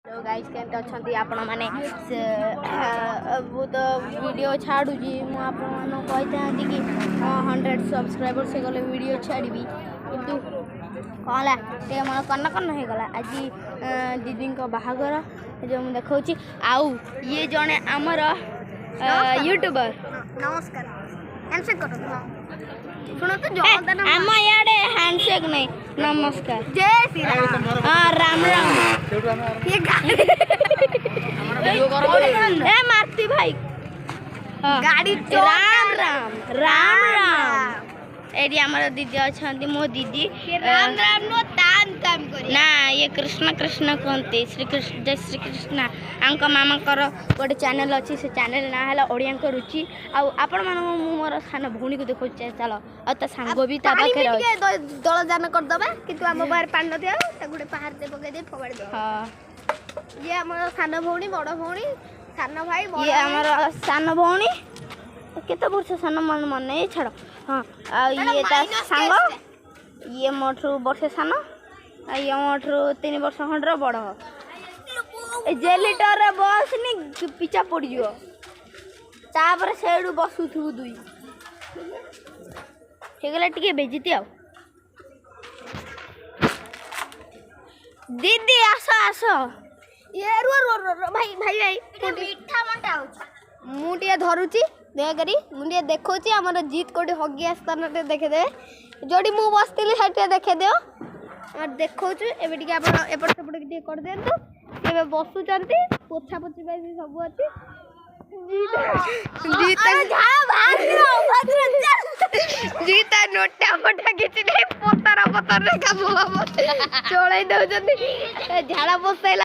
Hello guys केमती अच्छा आपण मैंने बहुत वीडियो छाड़ू मुझे कही कि 100 सब्सक्राइबर्स गले वीडियो छाड़ी किंतु कहला टे मन कन्न कन्न हो गला आज दीदी बाहागर जो मुझे देखा आउ ये जड़े आमर यूट्यूबर नमस्कार हैंडशेक करो सुनो तो आम इे हैंडशेक नहीं नमस्कार जय श्री राम। हाँ राम राम ये गाड़ी ए मारती भाई गाड़ी राम राम राम राम एडी हमारा दीदी अच्छा मो दीदी राम राम नो तान ताम करी ना ये कृष्ण कृष्ण कहते श्री कृष्ण जय श्री कृष्ण आंक मामा गोटे चैनल अच्छी से चैनल ना है ओडिया रुचि आपण मान मोर सान भौणी को देखो चलो आ ता सांग भी ता पाखे दल जान कर दबा किंतु हम बाहर पानी न दिया ता गुडे पहाड़ दे पके दे फोबाड़ दे। हां ये हमर सान भौणी बड़ भौणी सान भाई बड़ ये हमर सान भौणी केते वर्ष सान मन मन नहीं छाड़। हाँ ये ता सांग ये मोठू वर्ष सान ये मोठू 3 वर्ष खंडर बड़ जेलिटर रे बस नि पिछा पड़ जियो तापर सेडू बसुथु दुई हेगला टिके बेजिति आ दीदी आसो आसो ये रो भाई भाई भाई मीठा मटा हो मु टिया धरुची दे करी मु टिया देखौची हमर जीत कोडी हगी स्थान टे देखे दे जोडी मु बसतिली हटे देखे देओ और देखौछु एबे टिके आपण एपट सेपट टिके कर देंतु एबे बसु चंती पोछा पोछी बाई सब अछि जीता झाड़ा भाग जीता नोटा मोटा किछि नहीं पतर पतर रे काम चोळै दउछंती झाड़ा पोछैला।